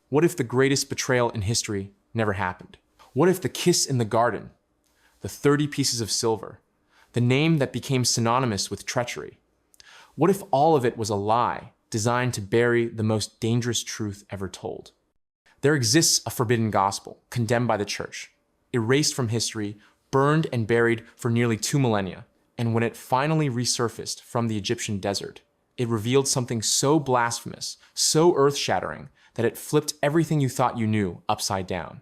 What if the greatest betrayal in history never happened? What if the kiss in the garden, the 30 pieces of silver, the name that became synonymous with treachery? What if all of it was a lie designed to bury the most dangerous truth ever told? There exists a forbidden gospel, condemned by the church, erased from history, burned and buried for nearly 2 millennia, and when it finally resurfaced from the Egyptian desert, it revealed something so blasphemous, so earth-shattering, that it flipped everything you thought you knew upside down.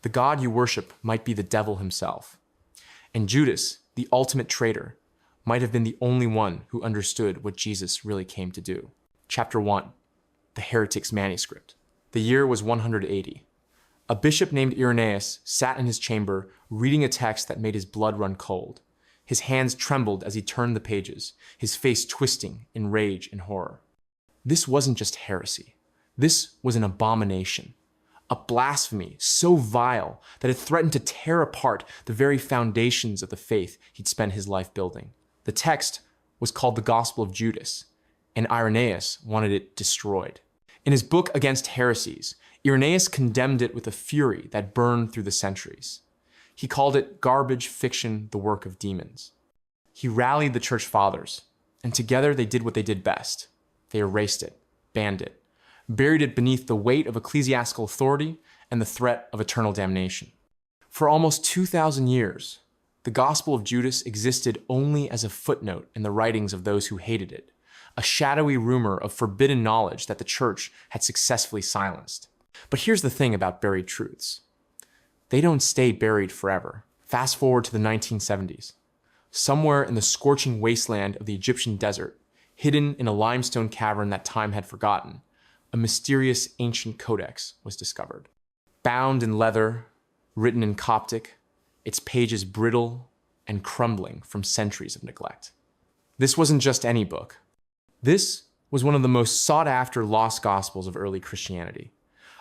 The God you worship might be the devil himself. And Judas, the ultimate traitor, might have been the only one who understood what Jesus really came to do. Chapter 1, the heretic's manuscript. The year was 180. A bishop named Irenaeus sat in his chamber reading a text that made his blood run cold. His hands trembled as he turned the pages, his face twisting in rage and horror. This wasn't just heresy. This was an abomination, a blasphemy so vile that it threatened to tear apart the very foundations of the faith he'd spent his life building. The text was called the Gospel of Judas, and Irenaeus wanted it destroyed. In his book Against Heresies, Irenaeus condemned it with a fury that burned through the centuries. He called it garbage fiction, the work of demons. He rallied the church fathers, and together they did what they did best. They erased it, banned it, buried it beneath the weight of ecclesiastical authority and the threat of eternal damnation. For almost 2,000 years, the Gospel of Judas existed only as a footnote in the writings of those who hated it, a shadowy rumor of forbidden knowledge that the church had successfully silenced. But here's the thing about buried truths. They don't stay buried forever. Fast forward to the 1970s. Somewhere in the scorching wasteland of the Egyptian desert, hidden in a limestone cavern that time had forgotten, a mysterious ancient codex was discovered. Bound in leather, written in Coptic, its pages brittle and crumbling from centuries of neglect. This wasn't just any book. This was one of the most sought-after lost gospels of early Christianity.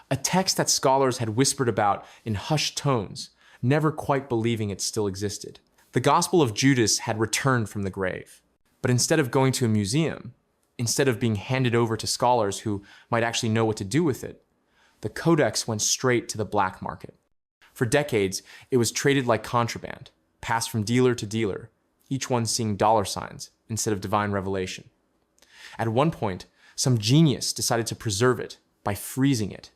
A text that scholars had whispered about in hushed tones, never quite believing it still existed. The Gospel of Judas had returned from the grave. But instead of going to a museum, instead of being handed over to scholars who might actually know what to do with it, the codex went straight to the black market. For decades, it was traded like contraband, passed from dealer to dealer, each one seeing dollar signs instead of divine revelation. At one point, some genius decided to preserve it by freezing it.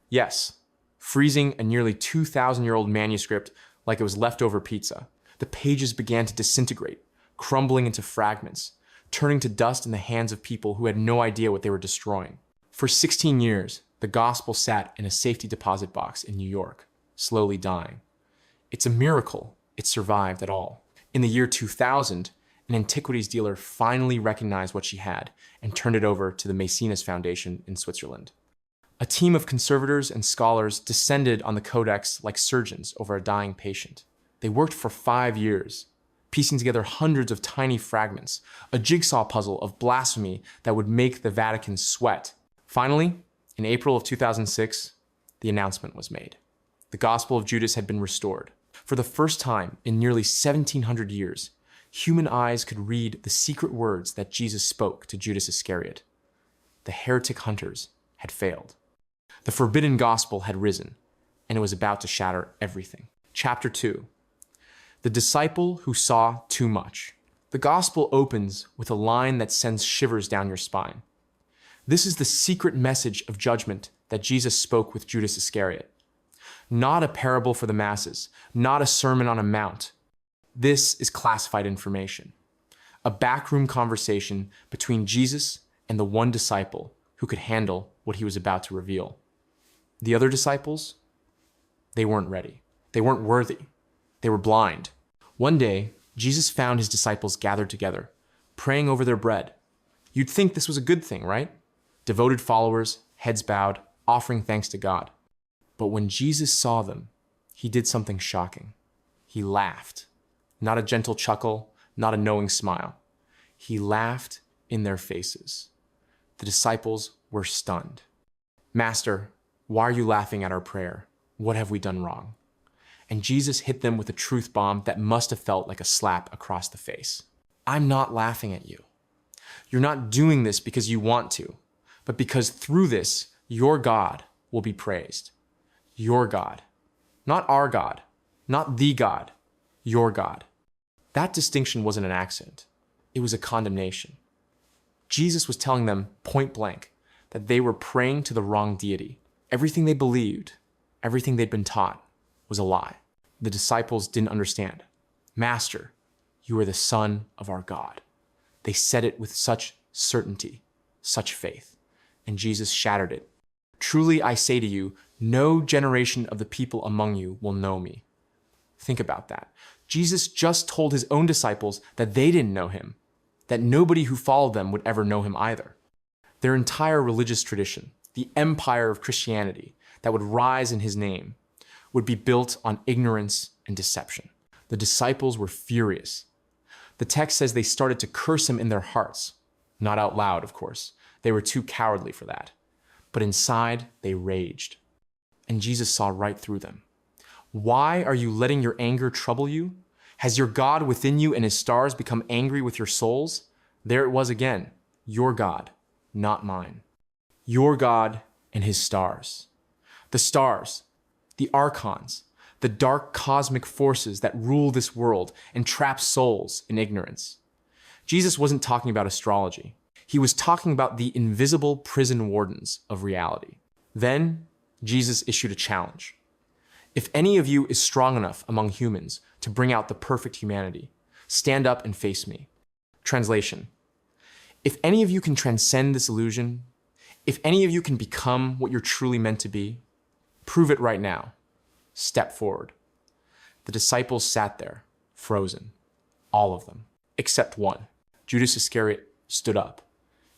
Yes, freezing a nearly 2,000-year-old manuscript like it was leftover pizza. The pages began to disintegrate, crumbling into fragments, turning to dust in the hands of people who had no idea what they were destroying. For 16 years, the gospel sat in a safety deposit box in New York, slowly dying. It's a miracle it survived at all. In the year 2000, an antiquities dealer finally recognized what she had and turned it over to the Maecenas Foundation in Switzerland. A team of conservators and scholars descended on the codex like surgeons over a dying patient. They worked for 5 years, piecing together hundreds of tiny fragments, a jigsaw puzzle of blasphemy that would make the Vatican sweat. Finally, in April of 2006, the announcement was made. The Gospel of Judas had been restored. For the first time in nearly 1,700 years, human eyes could read the secret words that Jesus spoke to Judas Iscariot. The heretic hunters had failed. The forbidden gospel had risen, and it was about to shatter everything. Chapter 2. The disciple who saw too much. The gospel opens with a line that sends shivers down your spine. This is the secret message of judgment that Jesus spoke with Judas Iscariot. Not a parable for the masses, not a sermon on a mount. This is classified information. A backroom conversation between Jesus and the one disciple who could handle what he was about to reveal. The other disciples, they weren't ready. They weren't worthy. They were blind. One day, Jesus found his disciples gathered together, praying over their bread. You'd think this was a good thing, right? Devoted followers, heads bowed, offering thanks to God. But when Jesus saw them, he did something shocking. He laughed. Not a gentle chuckle, not a knowing smile. He laughed in their faces. The disciples were stunned. Master, why are you laughing at our prayer? What have we done wrong? And Jesus hit them with a truth bomb that must have felt like a slap across the face. I'm not laughing at you. You're not doing this because you want to, but because through this, your God, will be praised. Your God. Not our God. Not the God. Your God. That distinction wasn't an accident. It was a condemnation. Jesus was telling them point blank that they were praying to the wrong deity. Everything they believed, everything they'd been taught, was a lie. The disciples didn't understand. Master, you are the Son of our God. They said it with such certainty, such faith, and Jesus shattered it. Truly I say to you, no generation of the people among you will know me. Think about that. Jesus just told his own disciples that they didn't know him, that nobody who followed them would ever know him either. Their entire religious tradition, the empire of Christianity that would rise in his name, would be built on ignorance and deception. The disciples were furious. The text says they started to curse him in their hearts. Not out loud, of course. They were too cowardly for that. But inside, they raged. And Jesus saw right through them. Why are you letting your anger trouble you? Has your God within you and his stars become angry with your souls? There it was again. Your God, not mine. Your God and his stars. The stars, the archons, the dark cosmic forces that rule this world and trap souls in ignorance. Jesus wasn't talking about astrology. He was talking about the invisible prison wardens of reality. Then Jesus issued a challenge. If any of you is strong enough among humans to bring out the perfect humanity, stand up and face me. Translation: if any of you can transcend this illusion, if any of you can become what you're truly meant to be, prove it right now. Step forward. The disciples sat there, frozen. All of them, except one. Judas Iscariot stood up.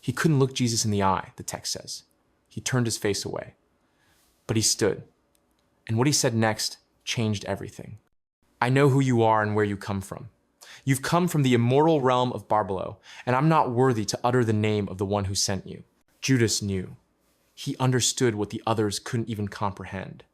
He couldn't look Jesus in the eye, the text says. He turned his face away. But he stood. And what he said next changed everything. I know who you are and where you come from. You've come from the immortal realm of Barbelo, and I'm not worthy to utter the name of the one who sent you. Judas knew. He understood what the others couldn't even comprehend.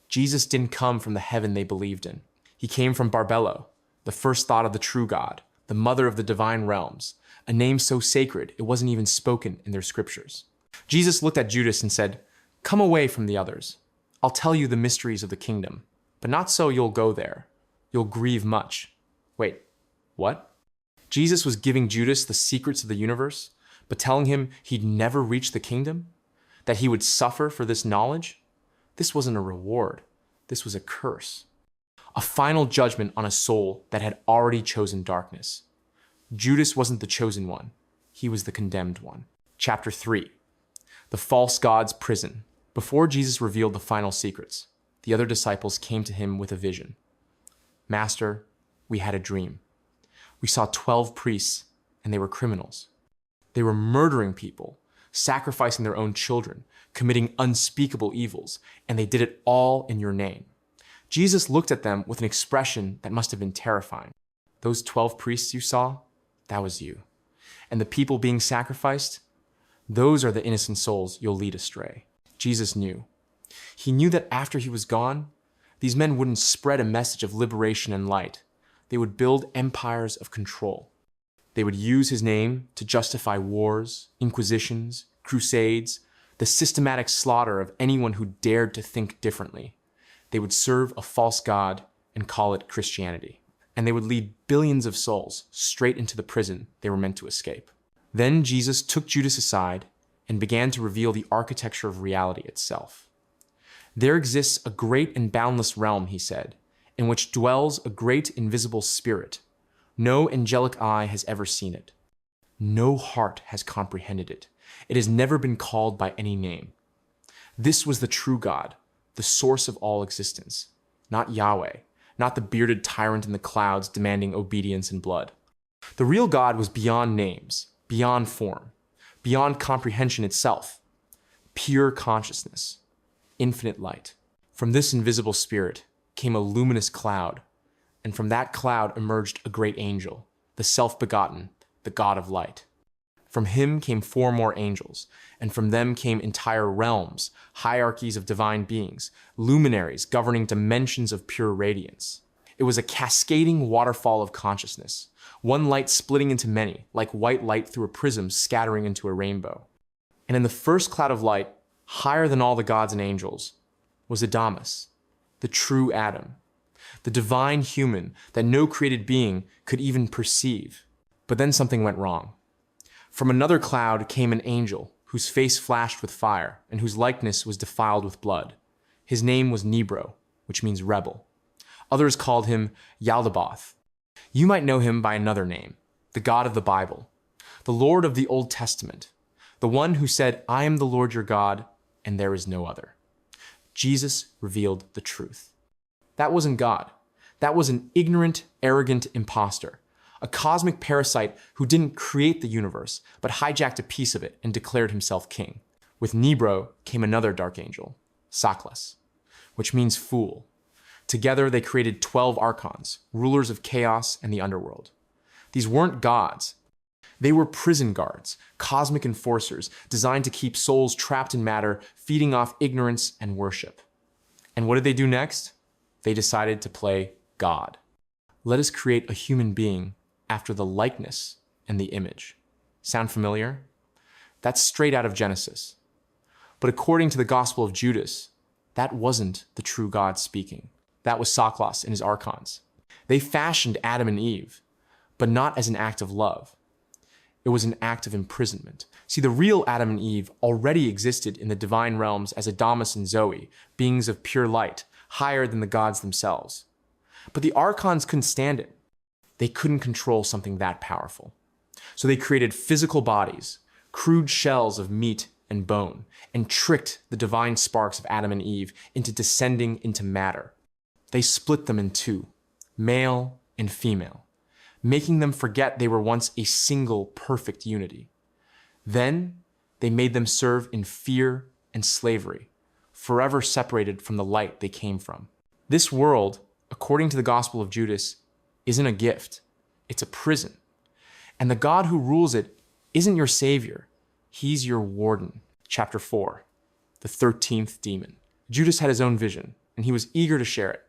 Jesus didn't come from the heaven they believed in. He came from Barbelo, the first thought of the true God, the mother of the divine realms, a name so sacred it wasn't even spoken in their scriptures. Jesus looked at Judas and said, "Come away from the others. I'll tell you the mysteries of the kingdom, but not so you'll go there. You'll grieve much." Wait, what? Jesus was giving Judas the secrets of the universe, but telling him he'd never reach the kingdom? That he would suffer for this knowledge? This wasn't a reward. This was a curse. A final judgment on a soul that had already chosen darkness. Judas wasn't the chosen one. He was the condemned one. Chapter 3. The false god's prison. Before Jesus revealed the final secrets, the other disciples came to him with a vision. "Master, we had a dream. We saw 12 priests, and they were criminals. They were murdering people, sacrificing their own children, committing unspeakable evils, and they did it all in your name." Jesus looked at them with an expression that must have been terrifying. "Those 12 priests you saw, that was you. And the people being sacrificed, those are the innocent souls you'll lead astray." Jesus knew. He knew that after he was gone, these men wouldn't spread a message of liberation and light. They would build empires of control. They would use his name to justify wars, inquisitions, crusades, the systematic slaughter of anyone who dared to think differently. They would serve a false god and call it Christianity. And they would lead billions of souls straight into the prison they were meant to escape. Then Jesus took Judas aside and began to reveal the architecture of reality itself. There exists a great and boundless realm, he said, in which dwells a great invisible spirit. No angelic eye has ever seen it. No heart has comprehended it. It has never been called by any name. This was the true God, the source of all existence, not Yahweh, not the bearded tyrant in the clouds demanding obedience and blood. The real God was beyond names, beyond form, beyond comprehension itself. Pure consciousness, infinite light. From this invisible spirit came a luminous cloud, and from that cloud emerged a great angel, the self-begotten, the God of light. From him came 4 more angels, and from them came entire realms, hierarchies of divine beings, luminaries governing dimensions of pure radiance. It was a cascading waterfall of consciousness, one light splitting into many, like white light through a prism scattering into a rainbow. And in the first cloud of light, higher than all the gods and angels, was Adamus, the true Adam, the divine human that no created being could even perceive. But then something went wrong. From another cloud came an angel whose face flashed with fire and whose likeness was defiled with blood. His name was Nebro, which means rebel. Others called him Yaldabaoth. You might know him by another name, the God of the Bible, the Lord of the Old Testament, the one who said, "I am the Lord your God, and there is no other." Jesus revealed the truth. That wasn't God. That was an ignorant, arrogant imposter, a cosmic parasite who didn't create the universe, but hijacked a piece of it and declared himself king. With Nebro came another dark angel, Saklas, which means fool. Together they created 12 archons, rulers of chaos and the underworld. These weren't gods. They were prison guards, cosmic enforcers, designed to keep souls trapped in matter, feeding off ignorance and worship. And what did they do next? They decided to play God. Let us create a human being after the likeness and the image. Sound familiar? That's straight out of Genesis. But according to the Gospel of Judas, that wasn't the true God speaking. That was Saklas and his archons. They fashioned Adam and Eve, but not as an act of love. It was an act of imprisonment. See, the real Adam and Eve already existed in the divine realms as Adamus and Zoe, beings of pure light, higher than the gods themselves. But the archons couldn't stand it. They couldn't control something that powerful. So they created physical bodies, crude shells of meat and bone, and tricked the divine sparks of Adam and Eve into descending into matter. They split them in two, male and female, making them forget they were once a single perfect unity. Then they made them serve in fear and slavery, forever separated from the light they came from. This world, according to the Gospel of Judas, isn't a gift, it's a prison. And the God who rules it isn't your savior, he's your warden. Chapter 4, the 13th demon. Judas had his own vision, and he was eager to share it.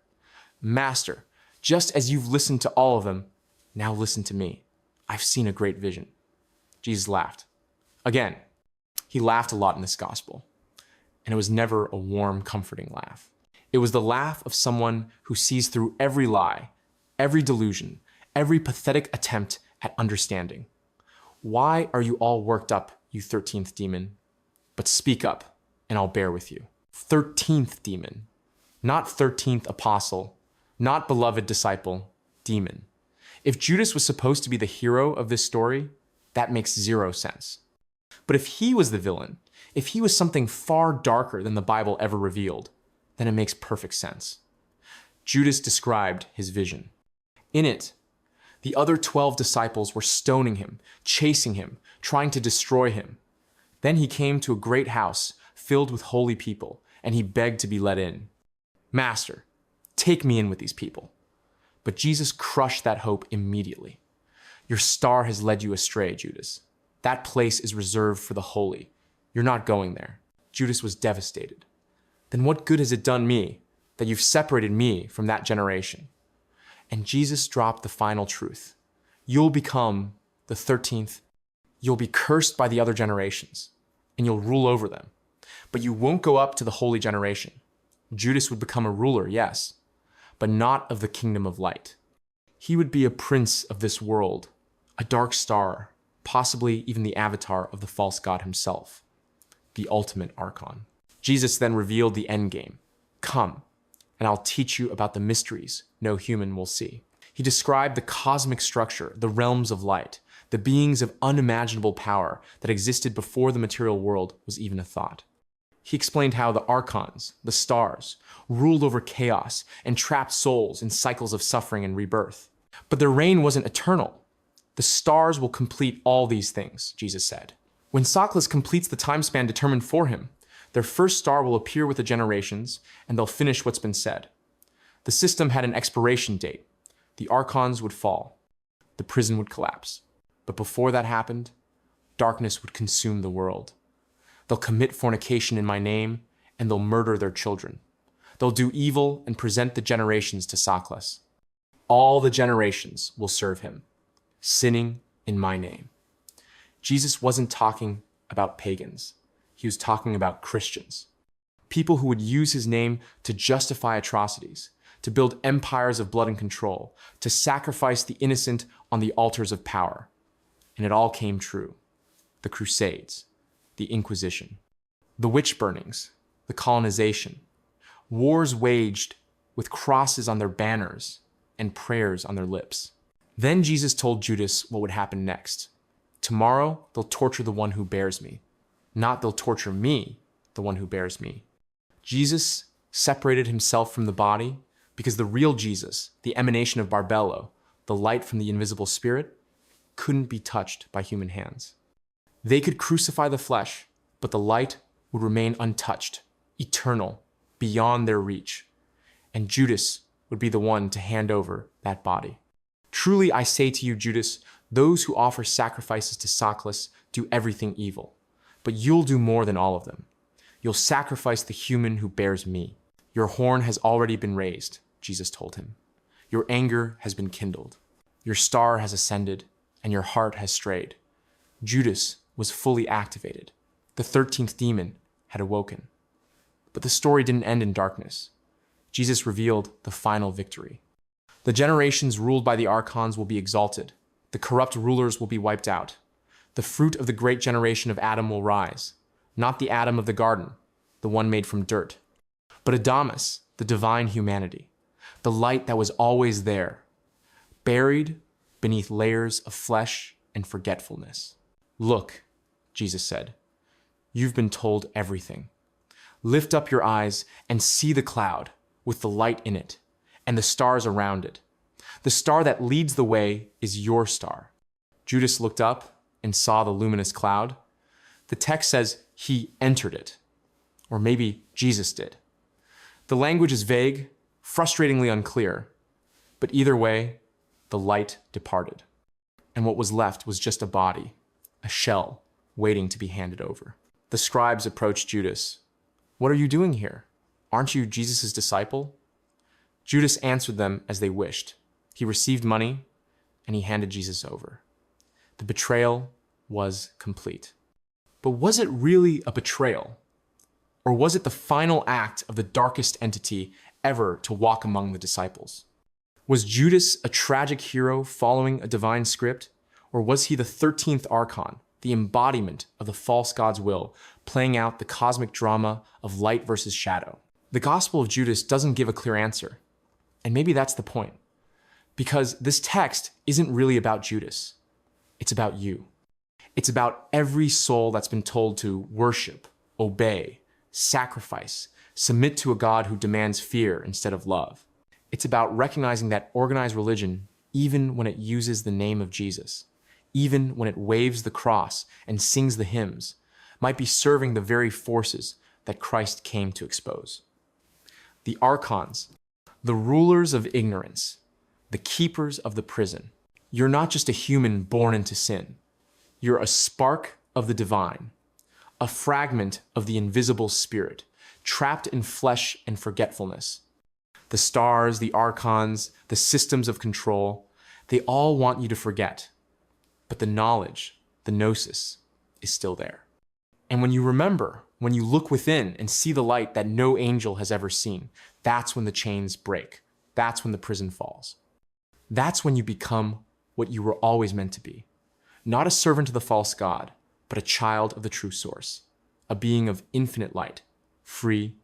"Master, just as you've listened to all of them, now listen to me. I've seen a great vision." Jesus laughed. Again, he laughed a lot in this gospel, and it was never a warm, comforting laugh. It was the laugh of someone who sees through every lie, every delusion, every pathetic attempt at understanding. "Why are you all worked up, you 13th demon? But speak up, and I'll bear with you." 13th demon, not 13th apostle, not beloved disciple, demon. If Judas was supposed to be the hero of this story, that makes zero sense. But if he was the villain, if he was something far darker than the Bible ever revealed, then it makes perfect sense. Judas described his vision. In it, the other 12 disciples were stoning him, chasing him, trying to destroy him. Then he came to a great house filled with holy people, and he begged to be let in. "Master, take me in with these people." But Jesus crushed that hope immediately. "Your star has led you astray, Judas. That place is reserved for the holy. You're not going there." Judas was devastated. "Then what good has it done me that you've separated me from that generation?" And Jesus dropped the final truth. You'll become the 13th. You'll be cursed by the other generations, and you'll rule over them. But you won't go up to the holy generation. Judas would become a ruler, yes, but not of the kingdom of light. He would be a prince of this world, a dark star, possibly even the avatar of the false god himself, the ultimate archon. Jesus then revealed the end game. "Come, and I'll teach you about the mysteries no human will see." He described the cosmic structure, the realms of light, the beings of unimaginable power that existed before the material world was even a thought. He explained how the archons, the stars, ruled over chaos and trapped souls in cycles of suffering and rebirth. But their reign wasn't eternal. "The stars will complete all these things," Jesus said. When Saklas completes the time span determined for him, their first star will appear with the generations, and they'll finish what's been said. The system had an expiration date. The archons would fall. The prison would collapse. But before that happened, darkness would consume the world. They'll commit fornication in my name, and they'll murder their children. They'll do evil and present the generations to Saklas. All the generations will serve him, sinning in my name. Jesus wasn't talking about pagans. he was talking about Christians. People who would use his name to justify atrocities, to build empires of blood and control, to sacrifice the innocent on the altars of power. And it all came true. The Crusades, the Inquisition, the witch burnings, the colonization, wars waged with crosses on their banners and prayers on their lips. Then Jesus told Judas what would happen next. Tomorrow, they'll torture the one who bears me. Not they'll torture me, the one who bears me. Jesus separated himself from the body because the real Jesus, the emanation of Barbello, the light from the invisible spirit, couldn't be touched by human hands. They could crucify the flesh, but the light would remain untouched, eternal, beyond their reach. And Judas would be the one to hand over that body. Truly, I say to you, Judas, those who offer sacrifices to Sockless do everything evil. But you'll do more than all of them. You'll sacrifice the human who bears me. Your horn has already been raised, Jesus told him. Your anger has been kindled. Your star has ascended, and your heart has strayed. Judas was fully activated. The 13th demon had awoken. But the story didn't end in darkness. Jesus revealed the final victory. The generations ruled by the archons will be exalted. The corrupt rulers will be wiped out. The fruit of the great generation of Adam will rise. Not the Adam of the garden, the one made from dirt, but Adamus, the divine humanity, the light that was always there, buried beneath layers of flesh and forgetfulness. Look, Jesus said, you've been told everything. Lift up your eyes and see the cloud with the light in it and the stars around it. The star that leads the way is your star. Judas looked up and saw the luminous cloud. The text says he entered it, or maybe Jesus did. The language is vague, frustratingly unclear, but either way, the light departed. And what was left was just a body, a shell, waiting to be handed over. The scribes approached Judas. What are you doing here? Aren't you Jesus' disciple? Judas answered them as they wished. He received money, and he handed Jesus over. The betrayal was complete. But was it really a betrayal? Or was it the final act of the darkest entity ever to walk among the disciples? Was Judas a tragic hero following a divine script? Or was he the 13th archon, the embodiment of the false god's will, playing out the cosmic drama of light versus shadow? The Gospel of Judas doesn't give a clear answer. And maybe that's the point. Because this text isn't really about Judas. It's about you. It's about every soul that's been told to worship, obey, sacrifice, submit to a God who demands fear instead of love. It's about recognizing that organized religion, even when it uses the name of Jesus, even when it waves the cross and sings the hymns, might be serving the very forces that Christ came to expose. The archons, the rulers of ignorance, the keepers of the prison. You're not just a human born into sin. You're a spark of the divine, a fragment of the invisible spirit, trapped in flesh and forgetfulness. The stars, the archons, the systems of control, they all want you to forget. But the knowledge, the gnosis, is still there. And when you remember, when you look within and see the light that no angel has ever seen, that's when the chains break. That's when the prison falls. That's when you become what you were always meant to be. Not a servant of the false god, but a child of the true source, a being of infinite light, free